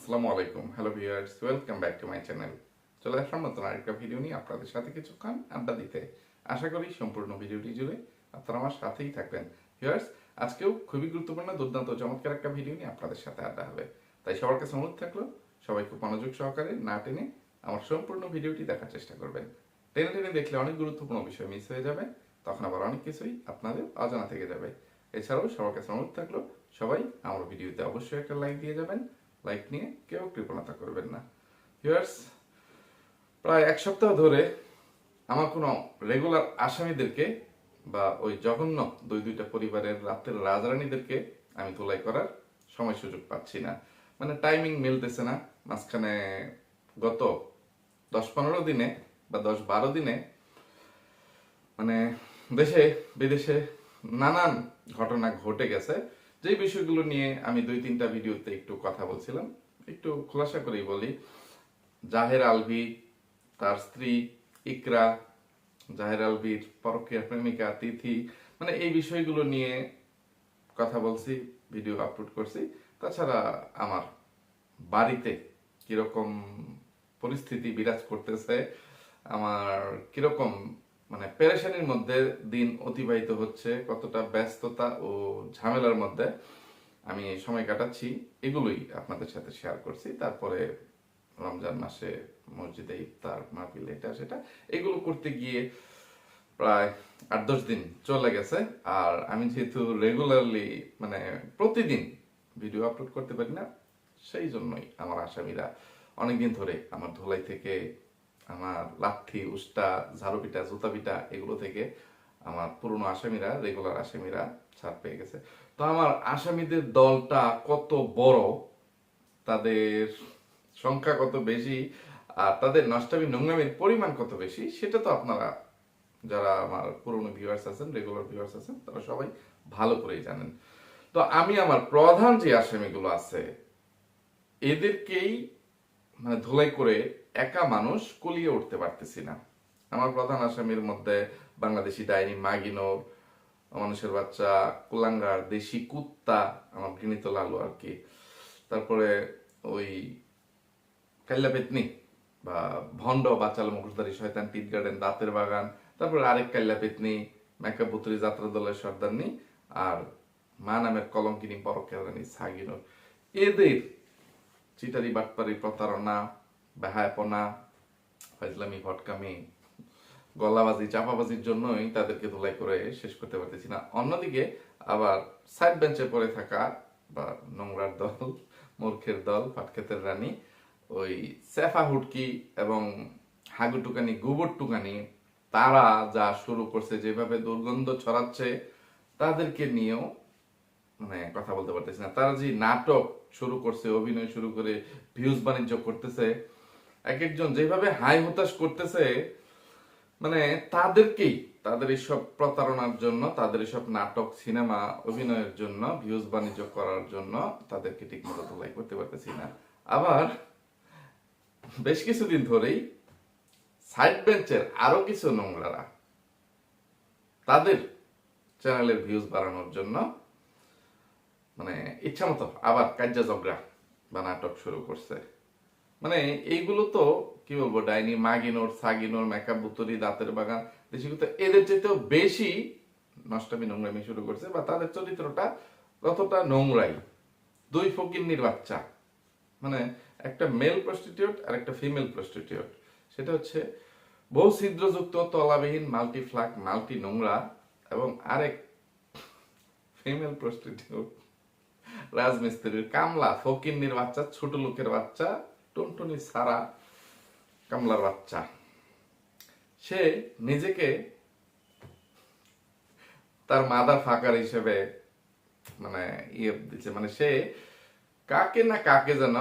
আসসালামু আলাইকুম, hello viewers, welcome back to my channel. চলে আসলাম নতুন আরেকটা ভিডিও নিয়ে আপনাদের সাথে কিছুক্ষণ আড্ডা দিতে। আশা করি সম্পূর্ণ ভিডিওটি জুড়ে আপনারা আমার সাথেই থাকবেন। ভিউয়ার্স, আজকেও খুবই গুরুত্বপূর্ণ, দুর্দান্ত, চমৎকার একটা ভিডিও নিয়ে আপনাদের সাথে আড্ডা হবে। তাই সবার কাছে অনুরোধ থাকলো, সবাই খুব মনোযোগ সহকারে না টেনে আমার সম্পূর্ণ ভিডিওটি দেখার চেষ্টা করবেন। টেনে টেনে দেখলে অনেক গুরুত্বপূর্ণ বিষয় মিস হয়ে যাবে, তখন আবার অনেক কিছুই আপনাদের অজানা থেকে যাবে। এছাড়াও সবার কাছে অনুরোধ থাকলো, সবাই আমার ভিডিওতে অবশ্যই একটা লাইক দিয়ে যাবেন। লাইক নিয়ে কেউ কৃপণতা করবেন না। ভিউয়ার্স, প্রায় এক সপ্তাহ ধরে আমার কোনো রেগুলার আসামিদেরকে বা ওই জঘন্য দুইটা পরিবারের রাতের রাজরানীদেরকে আমি ধুলাই করার সময় সুযোগ পাচ্ছি না। মানে টাইমিং মিলতেছে না। মাঝখানে গত 10-15 দিনে বা 10-12 দিনে মানে দেশে বিদেশে নানান ঘটনা ঘটে গেছে, যে বিষয়গুলো নিয়ে আমি 2-3টা ভিডিওতে একটু কথা বলছিলাম। একটু খোলাসা করেই বলি। জাহের আলভী, তার স্ত্রী ইকরা, জাহের আলভীর পরকীয়া প্রেমিকা তিথি, মানে এই বিষয়গুলো নিয়ে কথা বলছি, ভিডিও আপলোড করছি। তাছাড়া আমার বাড়িতে কিরকম পরিস্থিতি বিরাজ করতেছে, আমার কিরকম মানে পেরেশানির মধ্যে দিন অতিবাহিত হচ্ছে, কতটা ব্যস্ততা ও ঝামেলার মধ্যে আমি সময় কাটাচ্ছি, এগুলোই আপনাদের সাথে শেয়ার করছি। তারপরে রমজান মাসে মসজিদে ইফতার মাহফিল, এটা সেটা এগুলো করতে গিয়ে প্রায় 8-10 দিন চলে গেছে। আর আমি যেহেতু রেগুলারলি মানে প্রতিদিন ভিডিও আপলোড করতে পারি না, সেই জন্যই আমার আসামিরা অনেকদিন ধরে আমার ধুলাই থেকে, আমার লাঠি উস্টা ঝাড়ু পিটা জুতা পিটা এগুলো থেকে আমার পুরনো আসামিরা, রেগুলার আসামিরা ছাড় পেয়ে গেছে। তো আমার আসামিদের দলটা কত বড়, তাদের সংখ্যা কত বেশি, আর তাদের নষ্টামি নোংরামির পরিমাণ কত বেশি, সেটা তো আপনারা যারা আমার পুরনো ভিউয়ার্স আছেন, রেগুলার ভিউয়ার্স আছেন, তারা সবাই ভালো করেই জানেন। তো আমি আমার প্রধান যে আসামিগুলো আছে এদেরকেই মানে ধুলাই করে একা মানুষ কুলিয়ে উঠতে পারতেছি না। আমার প্রধান আসামির মধ্যে বাংলাদেশি ডাইনি, মাগিনোর, মানুষের বাচ্চা, কুলাঙ্গার, দেশি কুত্তা, আমার ঘৃণিত লালু আর কি। তারপরে ওই কাল্লা পেতনি বা ভণ্ড বাচাল মুখোশধারী শয়তান, টিট গার্ডেন, দাঁতের বাগান, তারপরে আরেক কাল্লা পেতনি, মেকআপ বুতুরি, যাত্রা দলের সর্দারনি, আর মা নামের কলঙ্কিনী পরকের রানী সাগিনোর। এদের চিটারি বাটপারি, প্রতারণা, বেহায়াপনা, ফাইজলামি, ভটকামি, গলাবাজি, চাপাবাজির জন্যই তাদেরকে ধুলাই করে শেষ করতে পারতেছি না। অন্যদিকে আবার সাইড বেঞ্চে পড়ে থাকা বা নোংরার দল, মূর্খের দল, ফাটকেতের রানী, ওই সেফা হুটকি এবং হাগু টুকানি, গোবর টুকানি, তারা যা শুরু করছে, যেভাবে দুর্গন্ধ ছড়াচ্ছে, তাদেরকে নিয়েও মানে কথা বলতে পারতেছি না। তারা যে নাটক শুরু করছে, অভিনয় শুরু করে ভিউজ বাণিজ্য করতেছে, এক একজন যেভাবে হাই হতাশ করতেছে, মানে তাদেরকেই, তাদের এইসব প্রতারণার জন্য, তাদের এইসব নাটক সিনেমা অভিনয়ের জন্য, ভিউজ বাণিজ্য করার জন্য তাদেরকে ঠিক মতো ধুলাই করতে পারতেছি না। আবার বেশ কিছুদিন ধরেই সাইড বেঞ্চের আরো কিছু নোংরারা তাদের চ্যানেলের ভিউজ বাড়ানোর জন্য মানে ইচ্ছা মতো আবার কাজ্জা জগড়া বা নাটক শুরু করছে। মানে এইগুলো তো কি বলবো, ডাইনি, মাগিনোর, সাগিনোর, মেকআপ বুতুরি, দাঁতের বাগান, দেশি কুত্তা, এদের চাইতেও বেশি নষ্টামি নোংরামি শুরু করছে, বা তাদের চরিত্রটা কতটা নোংরাই। দুই ফকিন্নির বাচ্চা, মানে একটা মেল প্রস্টিটিউট আর একটা ফিমেল প্রস্টিটিউট, সেটা হচ্ছে বহু ছিদ্রযুক্ত, তলাবিহীন, মাল্টি ফ্লাক, মাল্টি নোংরা, এবং আরেক ফিমেল প্রস্টিটিউট রাজমিস্ত্রির কামলা, ফকিন্নির বাচ্চা, ছোট লোকের বাচ্চা, টুনটুনি সারা কামলার বাচ্চা। সে নিজেকে তার মাদার ফাকার হিসেবে মানে ইয়ে দিচ্ছে, মানে সে কাকে না কাকে যেন,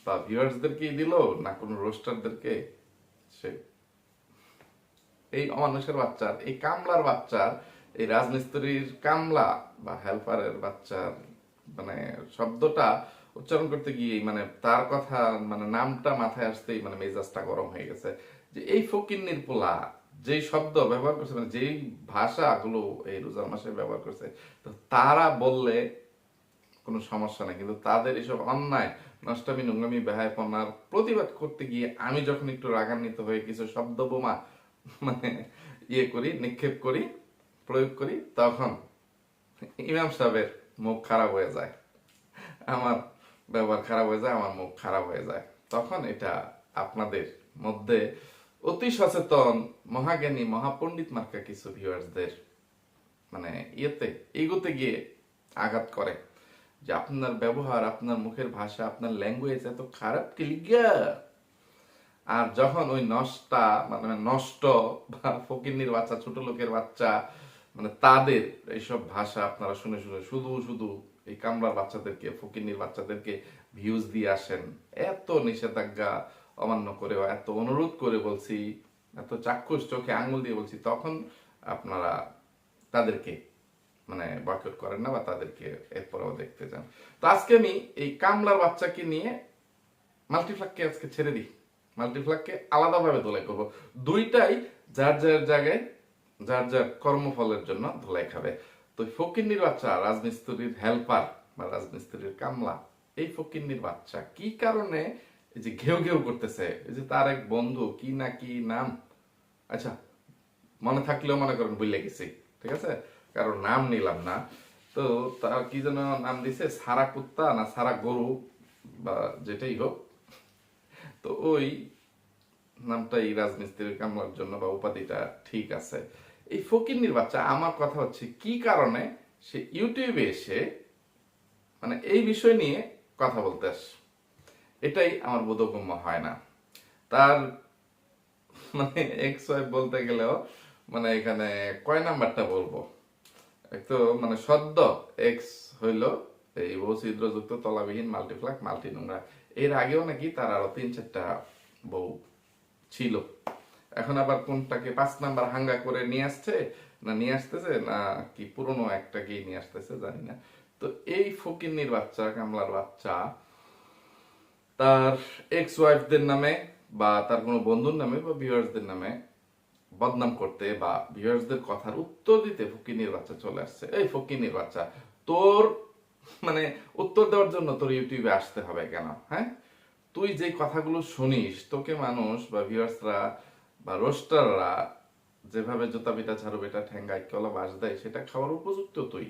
বা ভিউয়ার্সদেরকেই দিল না কোন রোস্টারদেরকে, সে এই অমানুষের বাচ্চার, এই কামলার বাচ্চার, এই রাজমিস্ত্রির কামলা বা হেল্পারের বাচ্চার মানে শব্দটা উচ্চারণ করতে গিয়ে মানে তার কথা মানে নামটা মাথায় আসতেই মানে মেজাজটা গরম হয়ে গেছে। যে এই ফকিন্নির পোলা যেই শব্দ ব্যবহার করছে, মানে যেই ভাষাগুলো এই রোজার মাসে ব্যবহার করছে, তো তারা বললে কোনো সমস্যা নাই, কিন্তু তাদের এসব অন্যায় নষ্টামি নোংরামি বেহায়াপনার প্রতিবাদ করতে গিয়ে আমি যখন একটু রাগান্বিত হয়ে কিছু শব্দ বোমা মানে নিক্ষেপ করি, প্রয়োগ করি, তখন ইমাম সাহেবের মুখ খারাপ হয়ে যায়, আমার ব্যবহার খারাপ হয়ে যায়, আমার মুখ খারাপ হয়ে যায়। তখন এটা আপনাদের মধ্যে অতি সচেতন মহাজ্ঞানী মহাপণ্ডিত মার্কা কিছু ভিউয়ার্সদের মানে এগোতে গিয়ে আঘাত করে যে আপনার ব্যবহার, আপনার মুখের ভাষা, আপনার ল্যাঙ্গুয়েজ এত খারাপ কি লিগা। আর যখন ওই নষ্ট বা ফকিন্নির বাচ্চা, ছোট লোকের বাচ্চা, মানে তাদের এইসব ভাষা আপনারা শুনে শুনে শুধু শুধু এই কামলার বাচ্চাদেরকে, ফকিন্নির বাচ্চাদেরকে ভিউজ দিয়ে আসেন, এত নিষেধাজ্ঞা অমান্য করেও, এত অনুরোধ করে বলছি, এত চাক্ষুষ চোখে আঙুল দিয়ে বলছি, তখন আপনারা তাদেরকে মানে বয়কট করেন না বা তাদেরকে এরপরেও দেখতে যান। তো আজকে আমি এই কামলার বাচ্চাকে নিয়ে মাল্টিফ্লাগকে আজকে ছেড়ে দিই, মাল্টিফ্লাগকে আলাদাভাবে ধোলাই করব। দুইটাই যার যার জায়গায় যার যার কর্মফলের জন্য ধোলাই খাবে। তো ফকিন্নির বাচ্চা, রাজমিস্ত্রির হেল্পার বা রাজমিস্ত্রির কামলা, এই ফকিন্নির বাচ্চা কি কারণে এই যে ঘেউ ঘেউ করতেছে, এই যে তার এক বন্ধু কি না কি নাম, আচ্ছা মনে থাকলেও মনে করেন ভুলে গেছি, ঠিক আছে, কারণ নাম নিলাম না। তো তার কি যেন নাম দিছে, সারা কুত্তা না সারা গরু বা যেটাই হোক, তো ওই নামটাই রাজমিস্ত্রির কামলার জন্য বা উপাধিটা ঠিক আছে। এই ফকিন্নির বাচ্চা, আমার কথা হচ্ছে কি কারণে সে ইউটিউবে এসে মানে এই বিষয় নিয়ে কথা বলতে আসে, এটাই আমার বোধগম্য হয় না। তার মানে এক্স ওয়াইফ বলতে গেলেও মানে এখানে কয় নাম্বারটা বলবো, এক তো মানে সদ্য এক্স হইল এই বহু ছিদ্রযুক্ত তলাবিহীন মাল্টিফ্লাগ মাল্টি নোংরা। এর আগেও নাকি তার আরো 3-4টা বউ ছিল। এখন আবার কোনটাকে 5 নাম্বার হাঙ্গা করে নিয়ে আসছে না নিয়ে আসতেছে না কি পুরনো একটাকেই নিয়ে আসতেছে জানি না। তো এই ফকিন্নির বাচ্চা, কামলার বাচ্চা তার এক্স ওয়াইফদের নামে বা তার কোনো বন্ধুর নামে বা ভিউয়ার্সদের নামে বদনাম করতে বা ভিউয়ার্সদের কথার উত্তর দিতে ফকিন্নির বাচ্চা চলে আসছে। এই ফকিন্নির বাচ্চা, তোর মানে উত্তর দেওয়ার জন্য তোর ইউটিউবে আসতে হবে কেন? হ্যাঁ, তুই যে কথাগুলো শুনিস, তোকে মানুষ বা ভিউয়ার্সরা বা রোস্টাররা যেভাবে জুতা পিটা ঝাড়ু বেটা ঠ্যাঙ্গাই কলা বাস দেয়, সেটা খাওয়ার উপযুক্ত তুই,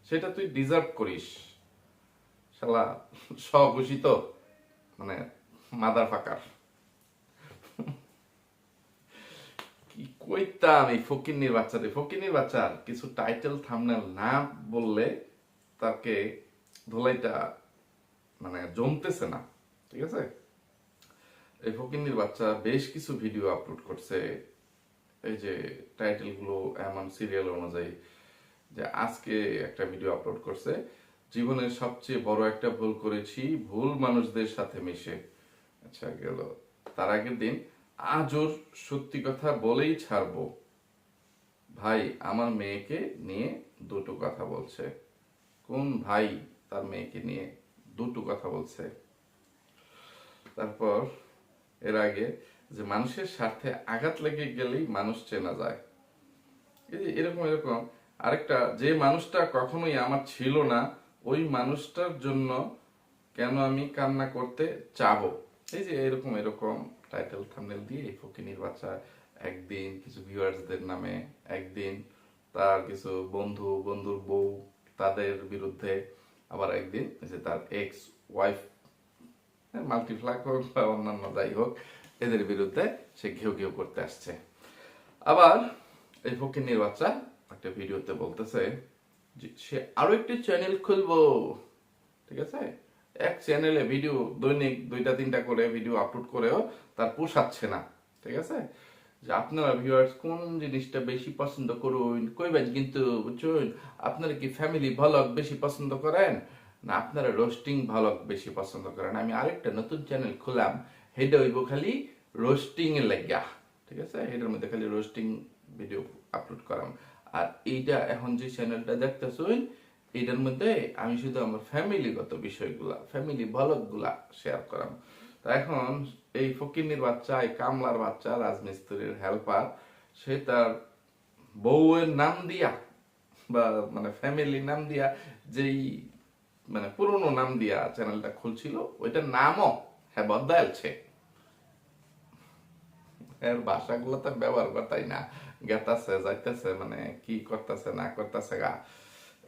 সেটা তুই ডিজার্ভ করিস। শালা স্বঘোষিত মানে মাদার ফাকার। কি কইতাম এই ফকিন্নির বাচ্চাদের, ফকিন্নির বাচ্চার কিছু টাইটেল থাম্বনেল না বললে তাকে ধোলাইটা মানে জমতেছে না, ঠিক আছে। এই ফকিন্নির বাচ্চা বেশ কিছু ভিডিও আপলোড করছে, এই যে টাইটেল গুলো এমন সিরিয়াল অনুযায়ী, যে আজকে একটা ভিডিও আপলোড করছে, জীবনের সবচেয়ে বড় একটা ভুল করেছি, ভুল মানুষদের সাথে মিশে। আচ্ছা গেল, তার আগের দিন আজ ওর সত্যি কথা বলেই ছাড়বো, ভাই আমার মেয়েকে নিয়ে দুটো কথা বলছে। কোন ভাই তার মেয়েকে নিয়ে দুটো কথা বলছে? তারপর এর আগে যে মানুষের স্বার্থে আঘাত লেগে গেলেই মানুষ চেনা যায়, এই যে এরকম এরকম আরেকটা, যে মানুষটা কখনোই আমার ছিল না ওই মানুষটার জন্য কেন আমি কান্না করতে চাবো। এই যে এরকম এরকম টাইটেল থাম্বনেল দিয়ে এই ফকিন্নির বাচ্চা একদিন কিছু ভিউয়ার্সদের নামে, একদিন তার কিছু বন্ধুর বউ তাদের বিরুদ্ধে, আবার একদিন যে তার এক্স ওয়াইফ মাল্টিফ্লাগ হোক বা অন্যান্য যাই হোক এদের বিরুদ্ধে সে ঘেউ ঘেউ করতে আসছে। আবার এই ফকিন্নির বাচ্চা একটা ভিডিওতে বলতেছে যে সে আরো একটি চ্যানেল খুলবো, ঠিক আছে। এক চ্যানেলে ভিডিও দৈনিক 2-3টা করে ভিডিও আপলোড করেও তার পোষাচ্ছে না, ঠিক আছে। যে আপনারা ভিউয়ার্স কোন জিনিসটা বেশি পছন্দ করুন কইবেন কিন্তু, বুঝছেন, আপনারা কি ফ্যামিলি ভ্লগ বেশি পছন্দ করেন না আপনারা রোস্টিং ভ্লগ বেশি পছন্দ করেন? আমি আরেকটা নতুন চ্যানেল খুললাম, হেডা হইব খালি রোস্টিং এর লাগিয়া, ঠিক আছে। এটার মধ্যে খালি রোস্টিং ভিডিও আপলোড করাম। আর এইটা এখন যে চ্যানেলটা দেখতেছুন, এটার মধ্যে আমি শুধু আমার ফ্যামিলিগত বিষয়গুলা, ফ্যামিলি ভ্লগ গুলা শেয়ার করাম। তা এখন এই ফকিন্নির বাচ্চা, এই কামলার বাচ্চা, রাজমিস্ত্রির হেল্পার, সে তার বউয়ের নাম দিয়া বা মানে ফ্যামিলি নাম দিয়া যেই মানে পুরনো নাম দিয়া চ্যানেলটা খুলছিল, ওইটার নামও হ্যাঁ বদলাইছে। এর ভাষাগুলো তো ব্যবহার করতাই না, গেতাছে যাইতেছে, মানে কি করতেছে না করতেছে গা।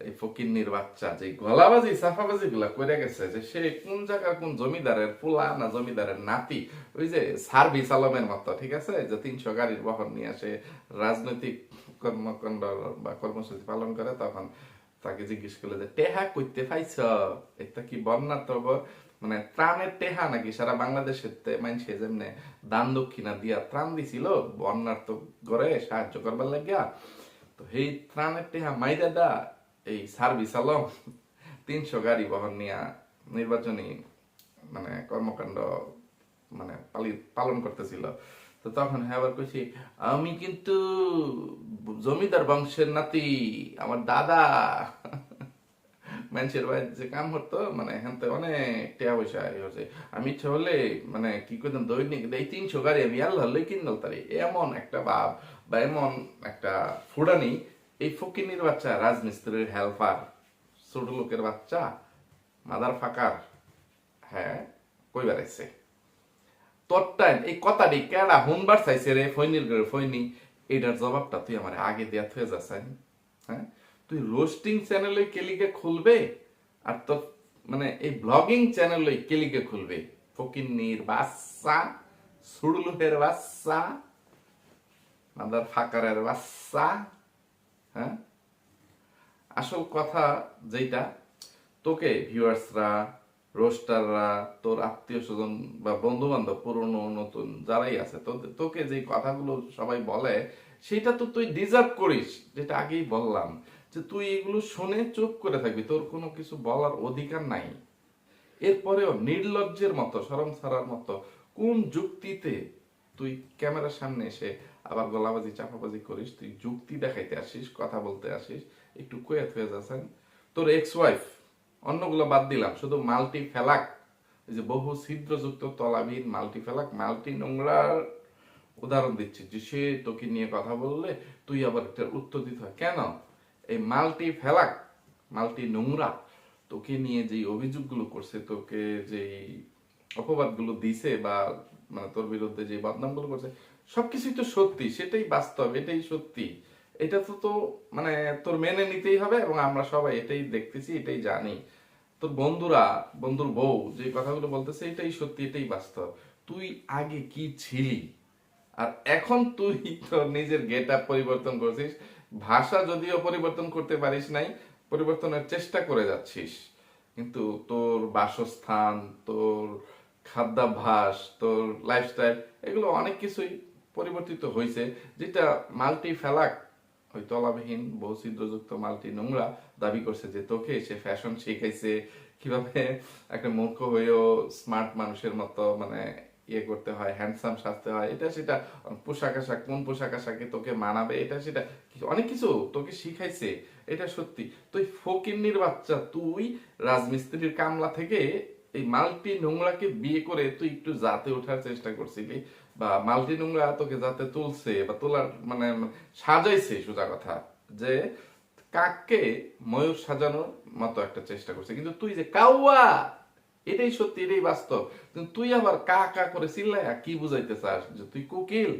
এই ফকিন্নির বাচ্চা যে গলাবাজি সাফাবাজি গুলা করে গেছে, যে সে কোন জায়গার কোন জমিদারের পোলা না জমিদারের নাতি, ওই যে সার্ভিস আলমের মতো, ঠিক আছে, যে 300 গাড়ির বহন নিয়ে আসে রাজনৈতিক কর্মকাণ্ড বা কর্মসূচি পালন করে, তখন তাকে জিজ্ঞেস করলে যে টেহা কইতে পাইছ, এটা কি বন্যা তো মানে ত্রাণের টেহা নাকি সারা বাংলাদেশের মানুষে যেমনে দান দক্ষিণা দিয়া ত্রাণ দিছিল বন্যার তো করে সাহায্য করবার লাগিয়া, তো এই ত্রাণের টেহা মাইরা দা এই সার্ভিস আলম 300 গাড়ি বহন নিয়া নির্বাচনী মানে কর্মকাণ্ড মানে পালন করতেছিল। তো তখন হ্যাঁ আবার কইছি, আমি কিন্তু জমিদার বংশের নাতি, আমার দাদা মানুষের বাড়িতে যে কাম করতো, মানে এখান থেকে অনেক টাকা পয়সা হয়েছে, আমি ইচ্ছা হলে মানে কি করতাম দৈনিক এই 300 গাড়ি আমি আল্লাহ লই কিনল তারি, এমন একটা বাপ বা এমন একটা ফুডানি, এই ফকিনির বাচ্চা রাজমিস্ত্রির হেল্পার ছোট লোকের বাচ্চা মাদার ফাকার, হ্যাঁ কই বেড়াইছে তোর টাইম এই কথাটি কেডা হুনবার চাইছে রে ফৈনির ঘরে ফৈনি, এটার জবাবটা তুই আমার আগে দেয়া হয়ে যাচ্ছেন। হ্যাঁ, তুই রোস্টিং চ্যানেলে কেলিকে খুলবে আর তোর মানে এই ব্লগিং চ্যানেলে কেলিকে খুলবে, ফকিন্নির বাচ্চা, সুড়লুহের বাচ্চা, মাদার ফাকারের বাচ্চা। হ্যাঁ, আসল কথা যেটা, তোকে ভিউয়ার্সরা, রোস্টাররা, তোর আত্মীয় স্বজন বা বন্ধু বান্ধব পুরনো নতুন যারাই আছে, তোকে যে কথাগুলো সবাই বলে সেটা তো তুই ডিজার্ভ করিস, যেটা আগেই বললাম, যে তুই এগুলো শুনে চুপ করে থাকবি, তোর কোনো কিছু বলার অধিকার নাই। এরপরেও নির্লজ্জের মতো, শরম ছাড়ার মতো কোন যুক্তিতে তুই ক্যামেরার সামনে এসে আবার গলাবাজি চাপাবাজি করিস, তুই যুক্তি দেখাইতে আসিস, কথা বলতে আসিস, একটু কুয়েত হয়ে যাচ্ছেন। তোর এক্স ওয়াইফ, অন্যগুলো বাদ দিলাম, শুধু মাল্টি ফেলাক, এই যে বহু ছিদ্রযুক্ত তলাবিহীন মাল্টি ফেলাক মাল্টি নোংরার উদাহরণ দিচ্ছি, যে সে তোকে নিয়ে কথা বললে তুই আবার একটা উত্তর দিতে হয় কেন? এই মাল্টি ফেলাক মাল্টি নোংরা তোকে নিয়ে যে অভিযোগগুলো করছে, তোকে যে অপবাদগুলো দিছে বা মানে তোর বিরুদ্ধে যে বদনামগুলো করছে, সবকিছুই তো সত্যি, সেটাই বাস্তব, এটাই সত্যি। এটা তো তো মানে তোর মেনে নিতেই হবে, এবং আমরা সবাই এটাই দেখতেছি, এটাই জানি। তোর বন্ধুরা, বন্ধুর বউ যে কথাগুলো বলতেছে এটাই সত্যি, এটাই বাস্তব। তুই আগে কি ছিলি আর এখন তুই তোর নিজের গেট আপ পরিবর্তন করছিস, ভাষা যদিও পরিবর্তন করতে পারিস নাই, পরিবর্তনের চেষ্টা করে যাচ্ছিস, কিন্তু তোর বাসস্থান, তোর খাদ্যাভ্যাস, তোর লাইফস্টাইল, এগুলো অনেক কিছুই পরিবর্তিত হয়েছে, যেটা মাল্টি ফেলাক ওই তলাবিহীন বহু ছিদ্রযুক্ত মাল্টি নোংরা দাবি করছে যে তোকে সে ফ্যাশন শিখাইছে, কিভাবে একটা মূর্খ হয়েও স্মার্ট মানুষের মতো মানে ইয়ে করতে হয়, হ্যান্ডসাম সাজতে হয়, এটা সেটা, পোশাক আশাক কোন পোশাক আশাকে তোকে মানাবে, এটা সেটা অনেক কিছু তোকে শিখাইছে, এটা সত্যি। তুই ফকিন্নির বাচ্চা, তুই রাজমিস্ত্রির কামলা থেকে এই মাল্টি নোংরাকে বিয়ে করে তুই একটু জাতে ওঠার চেষ্টা করছিলি, বা মাল্টি নোংরা তোকে যাতে তুলছে বা তোলার মানে সাজাইছে, সোজা কথা, যে কাককে ময়ূর সাজানোর মতো একটা চেষ্টা করছে, কিন্তু তুই যে কাউয়া, এটাই সত্যি, এটাই বাস্তব। কিন্তু তুই আবার কা কা করে চিল্লায়া কি বুঝাইতে চাস, যে তুই কোকিল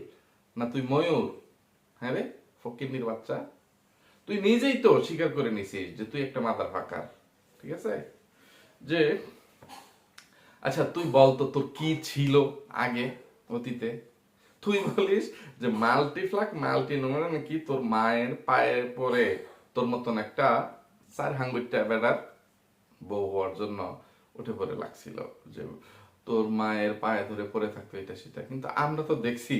না তুই ময়ূর? হ্যাঁ রে ফকিন্নির বাচ্চা, তুই নিজেই তো স্বীকার করে নিছিস যে তুই একটা মাদার ফাঁকার, ঠিক আছে? যে আচ্ছা তুই বলতো তোর কি ছিল আগে অতীতে? তুই বলিস যে মাল্টিফ্লাক মাল্টি নোংরা নাকি তোর মায়ের পায়ে পরে তোর মতন একটা চার হাঙ্গুরটা বেড়ার বউ হওয়ার জন্য উঠে পড়ে লাগছিল, যে তোর মায়ের পায়ে ধরে পড়ে থাকতো এটা সেটা। কিন্তু আমরা তো দেখছি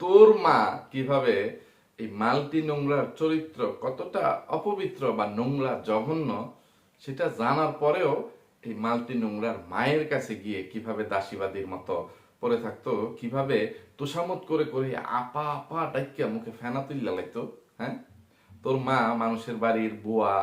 তোর মা কিভাবে এই মাল্টি নোংরার চরিত্র কতটা অপবিত্র বা নোংরা জঘন্য, সেটা জানার পরেও এই মাল্টি নোংরার মায়ের কাছে গিয়ে কিভাবে দাসীবাদীর মতো পড়ে থাকতো, কিভাবে তোষামত করে করে আপা আপা ডাইকা মুখে ফেনা তুল্লা লাগতো। হ্যাঁ, তোর মা মানুষের বাড়ির বুয়া,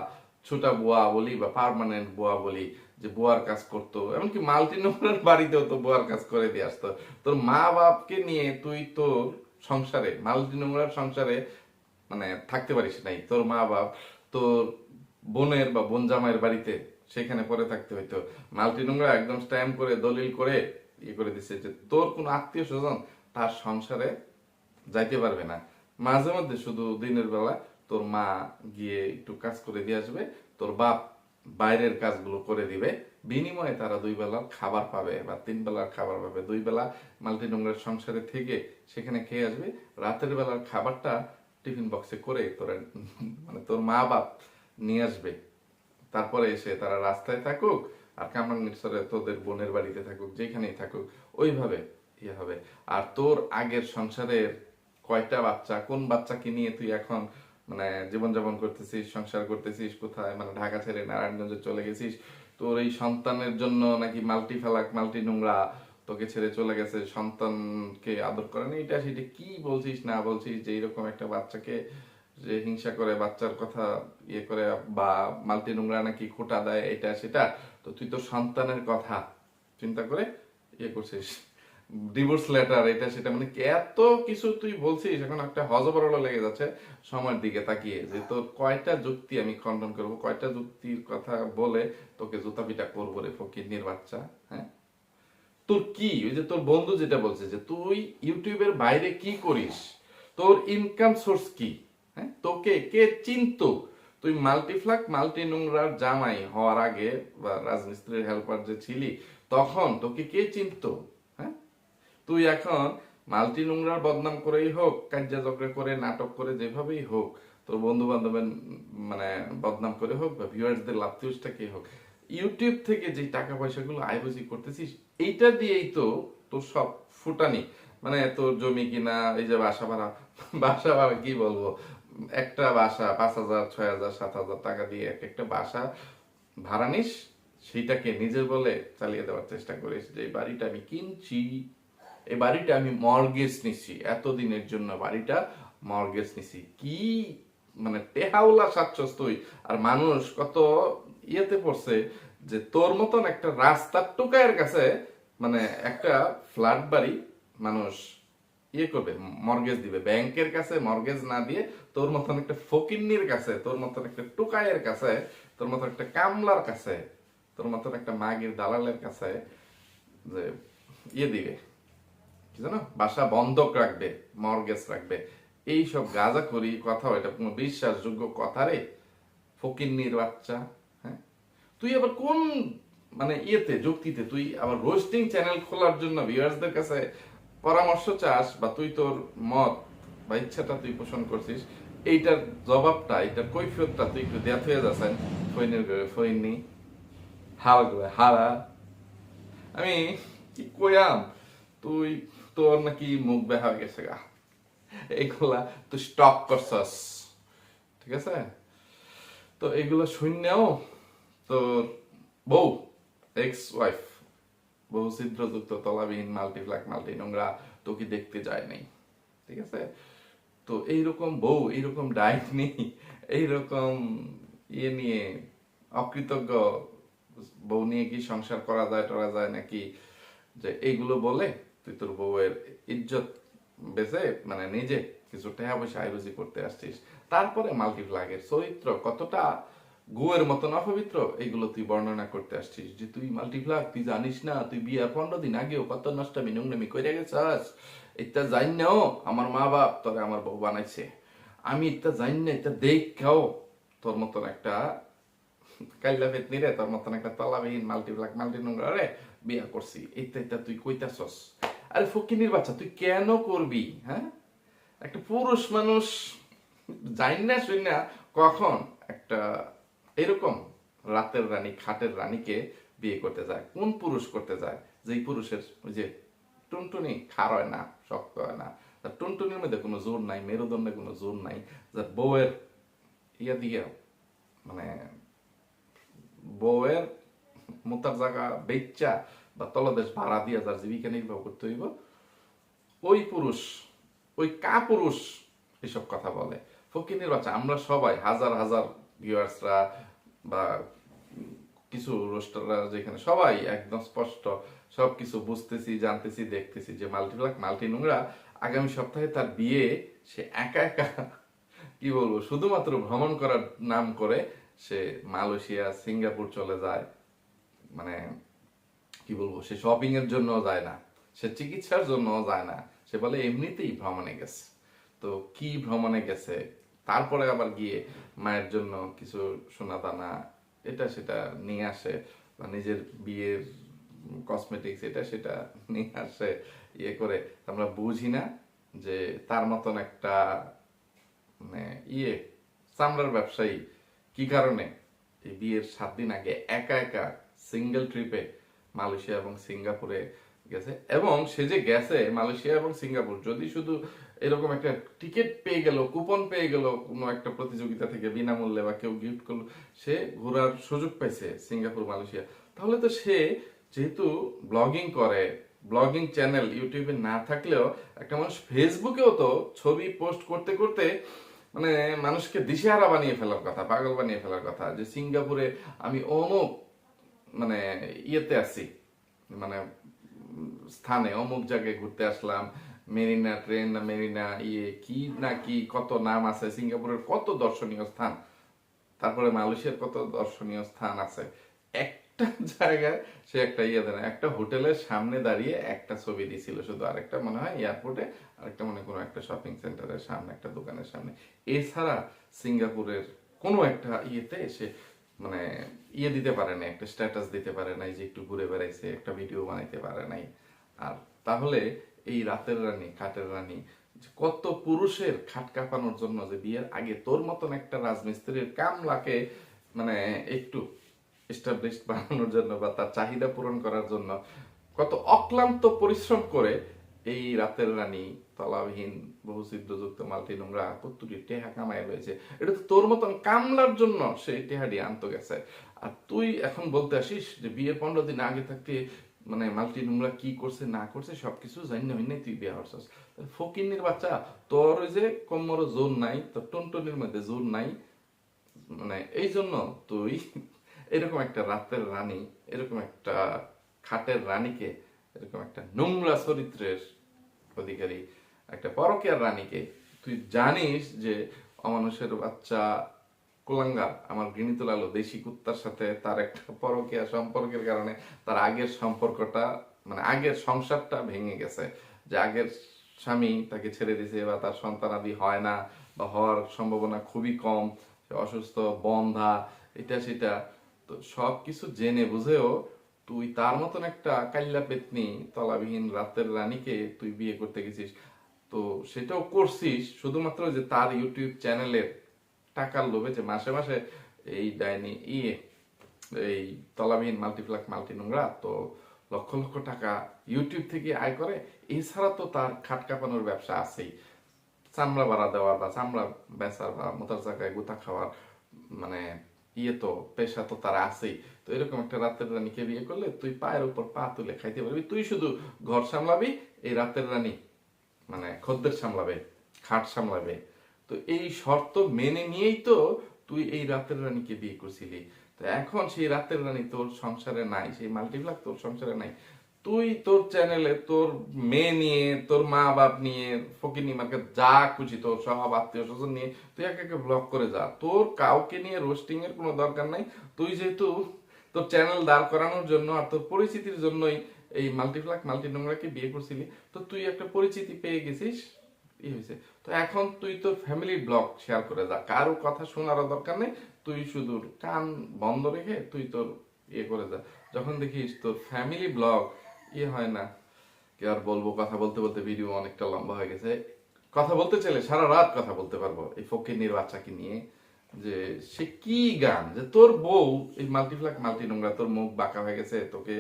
ছোটা বুয়া বলি বা পার্মানেন্ট বুয়া বলি, যে বুয়ার কাজ করতো, এমনকি মাল্টি নোংরার বাড়িতেও তো বুয়ার কাজ করে দিয়ে আসতো। তোর মা বাপকে নিয়ে তুই তোর সংসারে, মাল্টি নোংরার সংসারে মানে থাকতে পারিস নাই। তোর মা বাপ তোর বোনের বা বোন জামাইয়ের বাড়িতে সেখানে পরে থাকতে হইতো। মাল্টি নোংরা একদম স্ট্যাম্প করে দলিল করে করে দিছে যে তোর কোনো আত্মীয় স্বজন তার সংসারে যাইতে পারবে না। মাঝে মধ্যে শুধু দিনের বেলা তোর মা গিয়ে একটু কাজ করে দিয়ে আসবে, তোর বাপ বাইরের কাজগুলো করে দিবে, বিনিময়ে তারা 2 বেলার খাবার পাবে বা 3 বেলার খাবার পাবে। 2 বেলা মাল্টি নোংরার সংসারে থেকে সেখানে খেয়ে আসবে, রাতের বেলার খাবারটা টিফিন বক্সে করে তোরা মানে তোর মা বাপ নিয়ে আসবে। তারপরে এসে তারা রাস্তায় থাকুক আর কামরাঙ্গীরচরে তোদের বোনের বাড়িতে থাকুক, যেখানেই থাকুক, ওইভাবে ইয়ে হবে। আর তোর আগের সংসারের কয়টা বাচ্চা, কোন বাচ্চাকে নিয়ে তুই এখন মানে জীবনযাপন করতেছিস, সংসার করতেছিস, কোথায় মানে ঢাকা ছেড়ে নারায়ণগঞ্জে চলে গেছিস, তোর এই সন্তানের জন্য নাকি মাল্টি ফেলাক মাল্টি নোংরা তোকে ছেড়ে চলে গেছে, সন্তানকে আদর করে না, এটা সেটা কি বলছিস না বলছিস যে এইরকম একটা বাচ্চাকে যে হিংসা করে বাচ্চার কথা ইয়ে করে বা মাল্টি নোংরা নাকি খোটা দেয় এটা সেটা, তো তুই তো সন্তানের কথা চিন্তা করে ইয়ে করছিস, ডিভোর্স লেটার এটা সেটা, মানে এত কিছু তুই বলছিস। এখন একটা হজবরল লেগে যাচ্ছে সময়ের দিকে তাকিয়ে যে তোর কয়টা যুক্তি আমি খণ্ডন করব, কয়টা যুক্তির কথা বলে তোকে জুতা পিটা করবো রে ফকিন্নির বাচ্চা। হ্যাঁ, তোর কি ওই যে তোর বন্ধু যেটা বলছে যে তুই ইউটিউবের বাইরে কি করিস, তোর ইনকাম সোর্স কি? হ্যাঁ, তোকে কে চিনতো? তুই মাল্টিফ্লাক মাল্টি নোংরার জামাই হওয়ার আগে বা রাজমিস্ত্রির হেল্পার যে ছিলি তখন তোকে কে চিনতো? হ্যাঁ, তুই এখন মাল্টি নোংরার বদনাম করেই হোক, কার্যচক্রে করে, নাটক করে, যেভাবেই হোক, তোর বন্ধু বান্ধবের মানে বদনাম করে হোক বা ভিউয়ার্সদের লাভতিউসটাকে হোক, ইউটিউব থেকে যে টাকা পয়সাগুলো আয়বুজি করতেছিস এইটা দিয়েই তো তোর সব ফুটানি। মানে তোর জমি কিনা, এই যে বাসা ভাড়া, বাসা ভাড়া কি বলবো, একটা বাসা 5,000 6,000 7,000 টাকা দিয়ে এক একটা বাসা ভাড়া নিস, সেইটাকে নিজের বলে চালিয়ে দেওয়ার চেষ্টা করিস যে এই বাড়িটা আমি কিনছি, এই বাড়িটা আমি মর্গেজ নিছি, এতদিনের জন্য বাড়িটা মর্গেজ নিছি। কি মানে টেহাউলা সাচ্ছস তুই। আর মানুষ কত ইয়েতে পড়ছে যে তোর মতন একটা রাস্তার টোকাইয়ের কাছে মানে একটা ফ্ল্যাট বাড়ি মানুষ ইয়ে করবে, মর্গেজ দিবে, ব্যাংকের কাছে মর্গেজ না দিয়ে তোর মতন একটা ফকিন্নির কাছে, তোর মতন একটা টোকাইয়ের কাছে, তোর মতন একটা কামলার কাছে, তোর মতন একটা মাগির দালালের কাছে যে ইয়ে দিবে, কি জানো, বাসা বন্ধক রাখবে, মর্গেজ রাখবে। এইসব গাঁজা করি কথা, এটা কোনো বিশ্বাসযোগ্য কথা রে ফকিন্নির বাচ্চা? হ্যাঁ, তুই আবার কোন মানে ইয়েতে যুক্তিতে তুই আবার রোস্টিং চ্যানেল খোলার জন্য ভিউয়ার্সদের কাছে পরামর্শ চাস বা তুই তোর মত বা ইচ্ছাটা তুই পোষণ করছিস, এইটার জবাবটা, এইটার কৈফিয়তটা তুই একটু দেয়া হয়ে যাচ্ছেন ফইনের ফইনি হারা। আমি কি কইয়াম, তুই তোর নাকি মুখ বেহা হয়ে গেছে গা, এইগুলা তুই স্টক করছস, ঠিক আছে? তো এগুলো শূন্যও তোর বউ, এক্স ওয়াইফ, বহু ছিদ্রযুক্ত তলাবিহীন মাল্টিপ্লাক মাল্টি নোংরা তোকে দেখতে যায় নাই, ঠিক আছে? তো এইরকম বউ, এইরকম ডাইনি, এইরকম ইয়ে নিয়ে অকৃতজ্ঞ বউ নিয়ে কি সংসার করা যায় টরা যায় নাকি? যে এইগুলো বলে তুই তোর বউয়ের ইজ্জত বেঁচে মানে নিজে কিছু টাকা পয়সা আয়রুজি করতে আসছিস, তারপরে মাল্টিপ্লাগের চরিত্র কতটা গুয়ের মতন অপবিত্র এইগুলো তুই বর্ণনা করতে আসছিস যে তুই মাল্টিপ্লাগ, তুই জানিস না তুই বিয়ার 15 দিন আগেও কত নষ্টামি নোংরামি করে গেছাস, এটা জানি নাও আমার মা বাপ তোরে আমার বউ বানাইছে, আমি এটা জানি না, এটা দেখাও তোর মতন একটা কাইলা ফেতনি রে, তোর মতন একটা তলাবিহীন মাল্টিপ্লাক মাল্টি নোংরা রে বিয়া করছি, এটা এটা তুই কইতাছস। আরে ফকিনির বাচ্চা, তুই কেন করবি? হ্যাঁ, একটা পুরুষ মানুষ জানি না শুনি না কখন একটা এরকম রাতের রানী, খাটের রানীকে বিয়ে করতে যায়। কোন পুরুষ করতে যায় যেই পুরুষের ওই যে টুনটুনি খার হয় না, শক্ত হয় না, তার টুনটুনির মধ্যে কোনো জোর নাই, মেরুদণ্ডে কোনো জোর নাই, যার বউয়ের ইয়া দিয়ে মানে বউয়ের মোতার জায়গা বেচ্চা বা তলদেশ ভাড়া দিয়া যার জীবিকা নির্বাহ করতে হইব, ওই পুরুষ, ওই কা পুরুষ এসব কথা বলে। ফকিনির বাচ্চা, আমরা সবাই হাজার হাজার ভিউয়ার্সরা বা কিছু রোস্টাররা যেখানে সবাই একদম স্পষ্ট সবকিছু বুঝতেছি, জানতেছি, দেখতেছি যে মাল্টিপ্লাক মাল্টি নোংরা আগামী সপ্তাহে তার বিয়ে সে একা একা কি বলবো শুধুমাত্র ভ্রমণ করার নাম করে সে মালয়েশিয়া সিঙ্গাপুর চলে যায়, মানে কি বলবো, সে শপিং এর জন্য যায় না, সে চিকিৎসার জন্য যায় না, সে বলে এমনিতেই ভ্রমণে গেছে। তো কি ভ্রমণে গেছে, তারপরে আবার গিয়ে মায়ের জন্য কিছু সোনা দানা এটা সেটা নিয়ে আসে, বা নিজের বিয়ের কসমেটিক্স এটা সেটা নিয়ে আসে, ইয়ে করে। আমরা বুঝি না যে তার মতন একটা মানে ইয়ে চামড়ার ব্যবসায়ী কি কারণে এই বিয়ের 7 দিন আগে একা একা সিঙ্গেল ট্রিপে মালয়েশিয়া এবং সিঙ্গাপুরে গেছে। এবং সে যে গেছে মালয়েশিয়া এবং সিঙ্গাপুর, যদি শুধু এরকম একটা টিকিট পেয়ে গেল, কুপন পেয়ে গেল কোনো একটা প্রতিযোগিতা থেকে বিনামূল্যে, বা কেউ গিফট করলো, সে ঘোরার সুযোগ পাইছে সিঙ্গাপুর মালয়েশিয়া, তাহলে তো সে যেহেতু ব্লগিং করে, ব্লগিং চ্যানেল ইউটিউবে না থাকলেও একটা মানুষ ফেসবুকেও তো ছবি পোস্ট করতে করতে মানে মানুষকে দিশেহারা বানিয়ে ফেলার কথা, পাগল বানিয়ে ফেলার কথা, যে সিঙ্গাপুরে আমি অমুক মানে ইয়েতে আছি, মানে স্থানে অমুক জায়গায় ঘুরতে আসলাম, মেরিনা ট্রেন না মেরিনা ইয়ে কি না কি কত নাম আছে, সিঙ্গাপুরের কত দর্শনীয় স্থান, তারপরে মালয়েশিয়ার কত দর্শনীয় স্থান আছে। একটা জায়গায় সে একটা ইয়ে দেয় না, একটা হোটেলের সামনে দাঁড়িয়ে একটা ছবি দিছিল শুধু, আরেকটা মনে হয় এয়ারপোর্টে, আরেকটা মনে কোনো একটা শপিং সেন্টারের সামনে, একটা দোকানের সামনে। এছাড়া সিঙ্গাপুরের কোনো একটা ইয়েতে সে মানে ইয়ে দিতে পারে নাই, একটা স্ট্যাটাস দিতে পারে নাই যে একটু ঘুরে বেড়াইছে, একটা ভিডিও বানাইতে পারে নাই। আর তাহলে এই রাতের রানী, খাটের রানী, যে কত পুরুষের খাট কাঁপানোর জন্য, যে বিয়ের আগে তোর মতন একটা রাজমিস্ত্রির কামলাকে মানে একটু এস্টাবলিশড বানানোর জন্য বা তার চাহিদা পূরণ করার জন্য কত অক্লান্ত পরিশ্রম করে এই রাতের রানী তলাবিহীন বহু ছিদ্রযুক্ত মাল্টি নোংরা কত্তুরি টেহা কামাই রয়েছে, এটা তো তোর মতন কামলার জন্য সেই টেহাটি আনতে গেছে। আর তুই এখন বলতে আসিস যে বিয়ের 15 দিন আগে থাকতে মানে মাল্টি নোংরা কি করছে না করছে সবকিছু জানি হইনি, তুই বিয়ে হরছস। ফকিন্নির বাচ্চা, তোর ওই যে কোমর জোর নাই, তোর টনটনির মধ্যে জোর নাই, মানে এই জন্য তুই এরকম একটা রাতের রানী, এরকম একটা খাটের রানীকে, এরকম একটা নোংরা চরিত্রের অধিকারী একটা পরকীয়ার রানীকে, তুই জানিস যে অমানুষের বাচ্চা কুলাঙ্গার আমার ঘৃণিত লালো দেশি কুত্তার সাথে তার একটা পরকীয়া সম্পর্কের কারণে তার আগের সম্পর্কটা মানে আগের সংসারটা ভেঙে গেছে, যে আগের স্বামী তাকে ছেড়ে দিয়েছে, বা তার সন্তানাদি হয় না, বা হওয়ার সম্ভাবনা খুবই কম, সে অসুস্থ, বন্ধা, এটা সেটা। তো সব কিছু জেনে বুঝেও তুই তার মতন একটা কাল্লা পেতনি তলাবিহীন রাতের রানীকে তুই বিয়ে করতে গেছিস। তো সেটাও করছিস শুধুমাত্র যে তার ইউটিউব চ্যানেলের টাকার লোভে, যে মাসে মাসে এই ডাইনি ইয়ে এই তলাবিহীন মাল্টিপ্লাক মাল্টি নোংরা তো লক্ষ লক্ষ টাকা ইউটিউব থেকে আয় করে। এছাড়া তো তার খাট কাঁপানোর ব্যবসা আছেই, চামড়া বাড়া দেওয়া বা চামড়া বেচার বা মোতার জায়গায় গুতা খাওয়ার মানে ইয়ে তো পেশা তো তার আছেই। তো এরকম একটা রাতের রানীকে বিয়ে করলে তুই পায়ের উপর পা তুলে খাইতে পারবি, তুই শুধু ঘর সামলাবি, এই রাতের রানী মানে খদ্দের সামলাবে, খাট সামলাবে। তো এই শর্ত মেনে নিয়েই তো তুই এই রাতের রানীকে বিয়ে করছিলি। তো এখন সেই রাতের রানী তোর সংসারে নাই, সেই মাল্টিপ্লাক তোর সংসারে নাই, তুই তোর চ্যানেলে তোর মেয়ে নিয়ে, তোর মা বাপ নিয়ে, ফকিনি মার্কে যা খুশি তোর সব আত্মীয় স্বজন নিয়ে তুই একে একে ব্লগ করে যা, তোর কাউকে নিয়ে রোস্টিং এর কোনো দরকার নাই। তুই যেহেতু তোর চ্যানেল দাঁড় করানোর জন্য আর তোর পরিচিতির জন্যই এই মাল্টিপ্লাক মাল্টি নোংরাকে বিয়ে করছিলি, তো তুই একটা পরিচিতি পেয়ে গেছিস, ই হয়েছে। তো এখন তুই তোর ফ্যামিলি ব্লগ শেয়ার করে যা, কারো কথা শোনারও দরকার নেই, তুই শুধু কান বন্ধ রেখে তুই তোর ইয়ে করে যা। যখন দেখিস তোর ফ্যামিলি ব্লগ ইয়ে হয় না, কি আর বলবো, কথা বলতে বলতে ভিডিও অনেকটা লম্বা হয়ে গেছে। কথা বলতে চাইলে সারা রাত কথা বলতে পারবো এই ফকিন্নির বাচ্চাকে নিয়ে, যে সে কি গান, যে তোর বউ এই মাল্টিপ্লাক মাল্টি নোংরা, তোর মুখ বাঁকা হয়ে গেছে, তোকে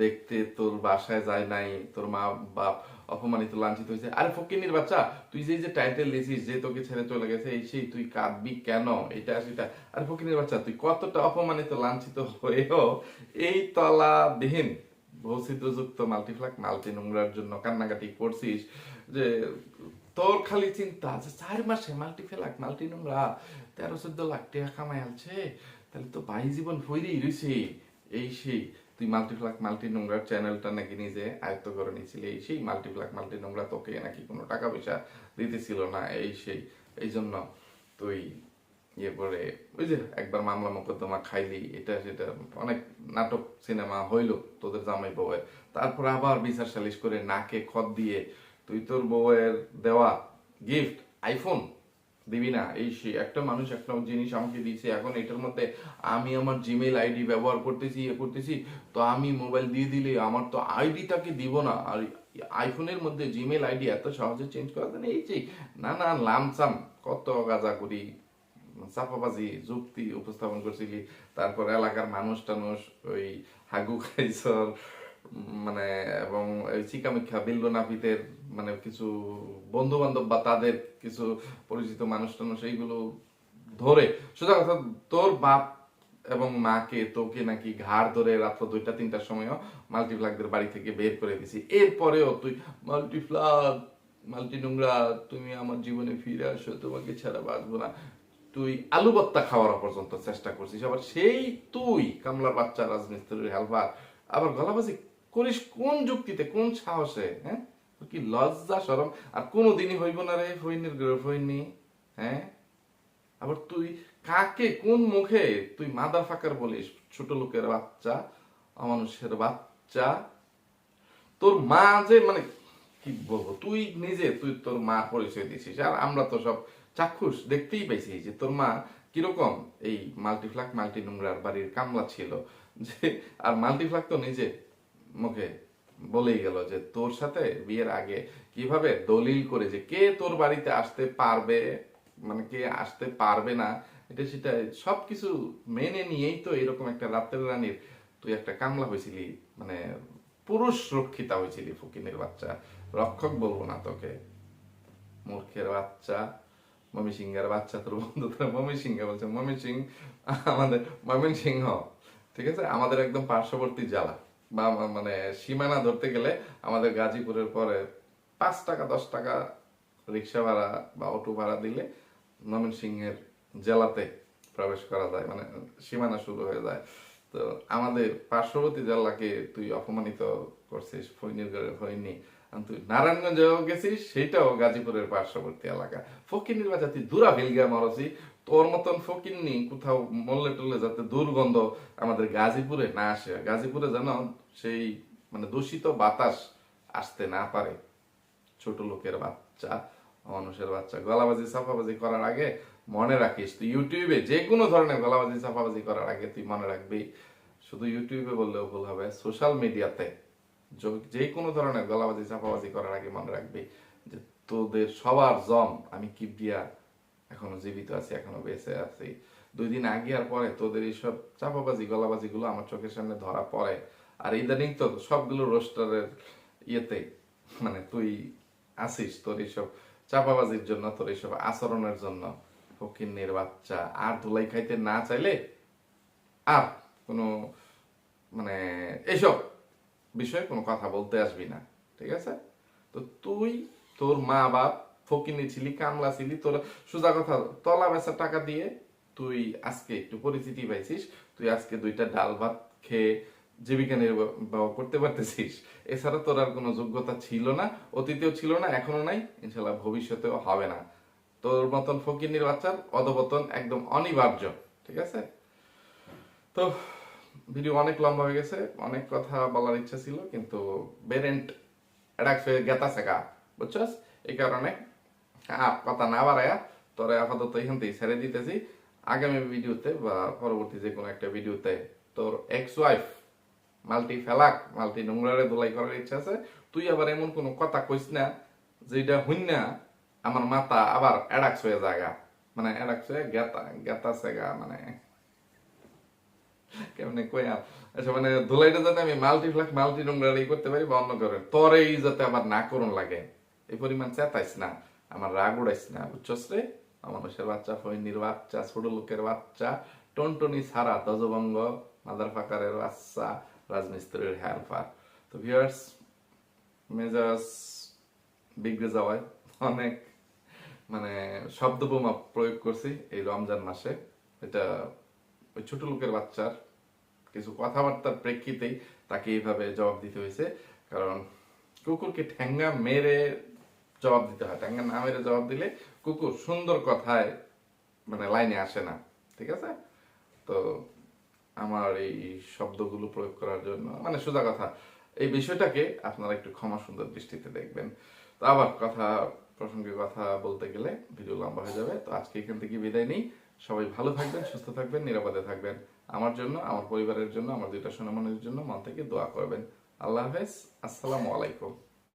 দেখতে তোর বাসায় যায় নাই, তোর মা বাপ অপমানিত লাঞ্ছিত হয়েছে। আরে ফকিন্নির বাচ্চা, তুই যে যে টাইটেল দিছিস যে তোকে ছেড়ে চলে গেছে এই সেই, তুই কাঁদবি কেন, এটা সেটা। আরে ফকিন্নির বাচ্চা, তুই কতটা অপমানিত লাঞ্ছিত হয়েও এই তলাবিহীন বৈচিত্র্যযুক্ত মাল্টিপ্লাক মাল্টি নোংরার জন্য কান্নাকাটি করছিস, যে তোর খালি চিন্তা যে 4 মাসে মাল্টিপ্লাক মাল্টি নোংরা 13-14 লাখ টাকা কামাই আলছে, তাহলে তো ভাই জীবন ফইরেই রইছে, এই সেই। তুই মাল্টিপ্লাক মাল্টি নোংরার চ্যানেলটা নাকি নিজে আয়ত্ত করে নিয়েছিলি, এই সেই মাল্টিপ্লাক মাল্টি নোংরা তোকে নাকি কোনো টাকা পয়সা দিতেছিল না, এই সেই। এই জন্য তুই ইয়ে করে ওই যে একবার মামলা মোকদ্দমা খাইলি, এটা সেটা অনেক নাটক সিনেমা হইলো তোদের জামাই বউয়ের, তারপর আবার বিচার সালিশ করে নাকে খত দিয়ে তুই তোর বউয়ের দেওয়া গিফট আইফোন দিবি না। এই সে একটা মানুষ একটা জিনিস আমাকে দিয়েছে, এখন এটার মধ্যে আমি আমার জিমেইল আইডি ব্যবহার করতেছি করতেছি, তো আমি মোবাইল দিয়ে দিলে আমার তো আইডিটাকে দিব না, আর আইফোনের মধ্যে জিমেইল আইডি এত সহজে চেঞ্জ করা যায় না। এই যে নানা লামসাম কত গাঁজা করি চাপাবাজি যুক্তি উপস্থাপন করছিলি, তারপর এলাকার মানুষ টানুষ ওই হাগু খাইছর মানে, এবং ওই চিকামিক্ষা বিল্লো নাপিতের মানে কিছু বন্ধু বান্ধব বা তাদের কিছু পরিচিত মানুষ টানুষ এইগুলো ধরে সোজা কথা তোর বাপ এবং মাকে তোকে নাকি ঘাড় ধরে রাত্র 2টা-3টার সময়ও মাল্টিপ্লাকদের বাড়ি থেকে বের করে দিছি। এরপরেও তুই মাল্টিপ্লাক মাল্টি নোংরা তুমি আমার জীবনে ফিরে আসো, তোমাকে ছাড়া বাঁচবো না, তুই আলু ভর্তা খাওয়ার পর্যন্ত চেষ্টা করছিস। আবার সেই তুই কামলার বাচ্চা রাজমিস্ত্রির হেল্পার আবার গলাবাজি করিস কোন যুক্তিতে, কোন সাহসে? হ্যাঁ, কি লজ্জা শরম আর কোনোদিনই হইব না রে ফইনির ফইনি। হ্যাঁ, আবার তুই কাকে কোন মুখে তুই মাদার ফাকার বলিস? ছোট লোকের বাচ্চা, অমানুষের বাচ্চা। তোর মা যে মানে কি বলবো, তুই নিজে তুই তোর মা পরিচয় দিছিস, আর আমরা তো সব চাক্ষুষ দেখতেই পাইছি যে তোর মা কিরকম এই মাল্টিফ্লাক মাল্টি নোংরার বাড়ির কামলা ছিল। যে আর মাল্টিফ্লাক তো নিজে মুখে বলেই গেল যে তোর সাথে বিয়ের আগে কিভাবে দলিল করে যে কে তোর বাড়িতে আসতে পারবে মানে কে আসতে পারবে না, এটা সেটা সবকিছু মেনে নিয়েই তো এরকম একটা রাতের রানীর তুই একটা কামলা হয়েছিলি, মানে পুরুষ রক্ষিতা হয়েছিলি। ফকিনের বাচ্চা, রক্ষক বলবো না তোকে, মূর্খের বাচ্চা, মমি সিংহের বাচ্চা। তোর বন্ধু তোর মমি সিংহে বলছে, মমি সিং আমাদের মমিন সিংহ, ঠিক আছে, আমাদের একদম পার্শ্ববর্তী জেলা বা মানে সীমানা ধরতে গেলে আমাদের গাজীপুরের পরে 5 টাকা 10 টাকা রিক্সা ভাড়া বা অটো ভাড়া দিলে মমিন সিংহের জেলাতে প্রবেশ করা যায়, মানে সীমানা শুরু হয়ে যায়। তো আমাদের পার্শ্ববর্তী জেলাকে তুই অপমানিত করছিস, ফৈনির হয়নি। তুই নারায়ণগঞ্জেও গেছিস, সেইটাও গাজীপুরের পার্শ্ববর্তী এলাকা। ফকিন্নির বাজার তুই দূরা ভিলগা মরছি, তোর মতন ফকিন্নি কোথাও মরলে টরলে যাতে দুর্গন্ধ আমাদের গাজীপুরে না আসে, গাজীপুরে যেন সেই মানে দূষিত বাতাস আসতে না পারে। ছোট লোকের বাচ্চা, মানুষের বাচ্চা, গলাবাজি চাপাবাজি করার আগে মনে রাখিস, তুই ইউটিউবে যে কোনো ধরনের গলাবাজি চাপাবাজি করার আগে তুই মনে রাখবি, শুধু ইউটিউবে বললেও ভুল হবে, সোশ্যাল মিডিয়াতে যে কোনো ধরনের গলাবাজি চাপাবাজি করার আগে মনে রাখবি যে তোদের সবার জম আমি কিবরিয়া এখনো জীবিত আছি, এখনো বেঁচে আছি। 2 দিন আগে আর পরে তোদের এইসব চাপাবাজি গলাবাজি গুলো আমার চোখের সামনে ধরা পড়ে। আর ইদানিং তো সবগুলো রোস্টারের ইয়েতে মানে তুই আসিস তোর এইসব চাপাবাজির জন্য, তোর এইসব আচরণের জন্য। ফকিন্নির বাচ্চা, আর ধুলাই খাইতে না চাইলে আর কোনো মানে এইসব বিষয়ে কোনো কথা বলতে আসবি না, ঠিক আছে? তো তুই তোর মা বাপ ফকিন্নি ছিলি, কামলা ছিলি, তোর সোজা কথা তলা বেচা টাকা দিয়ে তুই আজকে একটু পরিচিতি পাইছিস, তুই আজকে 2টা ডাল ভাত খেয়ে জীবিকা নির্বাহ করতে পারতেছিস। এছাড়া তোর আর কোনো যোগ্যতা ছিল না, অতীতেও ছিল না, এখনো নাই, ইনশাল্লাহ ভবিষ্যতেও হবে না। তোর মতন ফকিন্নির বাচ্চার অধপতন একদম অনিবার্য, ঠিক আছে? তো ভিডিও অনেক লম্বা হয়ে গেছে, অনেক কথা বলার ইচ্ছা ছিল কিন্তু বেরেন্ট এডাক্স হয়ে গেতাছে গা, বুঝছস? এই কারণে কথা না বাড়ায়া তোরে আপাতত এখান থেকে ছেড়ে দিতেছি। আগামী ভিডিওতে বা পরবর্তী যে কোনো একটা ভিডিওতে তোর এক্স ওয়াইফ মাল্টি ফেলাক মাল্টি নোংরারে ধুলাই করার ইচ্ছা আছে। তুই আবার এমন কোনো কথা কইস না যেটা হইনা আমার মাথা আবার এডাক্স হয়ে জায়গা, মানে এডাক্স হয়ে গেতাছে গা, মানে কেমনে কইয়া আচ্ছা, মানে ধুলাইটা যাতে আমি মাল্টিপ্লাক মাল্টি নোংরারি করতে পারি বা অন্য করেন তোরে যাতে আবার না করুন লাগে, এই পরিমাণ চেতাইস না, আমার রাগ উড়াইস না, বুঝছস রে? মানুষের বাচ্চা, ফইনির বাচ্চা, ছোট লোকের বাচ্চা, টনটনি ছাড়া দজবঙ্গ মাদার ফাকারের বাচ্চা, রাজমিস্ত্রির হেল্পার। তো ভিউয়ার্স, মেজাজ বিগড়ে যাওয়ায় অনেক মানে শব্দ বোমা প্রয়োগ করছি এই রমজান মাসে। এটা ওই ছোট লোকের বাচ্চার কিছু কথাবার্তার প্রেক্ষিতেই তাকে এইভাবে জবাব দিতে হয়েছে, কারণ কুকুরকে ঠ্যাঙ্গা মেরে জবাব দিতে হয়, ঠ্যাঙ্গা না মেরে জবাব দিলে কুকুর সুন্দর কথায় মানে লাইনে আসে না, ঠিক আছে? তো আমার এই শব্দগুলো প্রয়োগ করার জন্য মানে সোজা কথা, এই বিষয়টাকে আপনারা একটু ক্ষমা সুন্দর দৃষ্টিতে দেখবেন। তো আবার কথা প্রসঙ্গে কথা বলতে গেলে ভিডিও লম্বা হয়ে যাবে, তো আজকে এখান থেকে বিদায় নেই। সবাই ভালো থাকবেন, সুস্থ থাকবেন, নিরাপদে থাকবেন। আমার জন্য, আমার পরিবারের জন্য, আমার দুইটা সোনামণির জন্য মন থেকে দোয়া করবেন। আল্লাহ হাফেজ, আসসালামু আলাইকুম।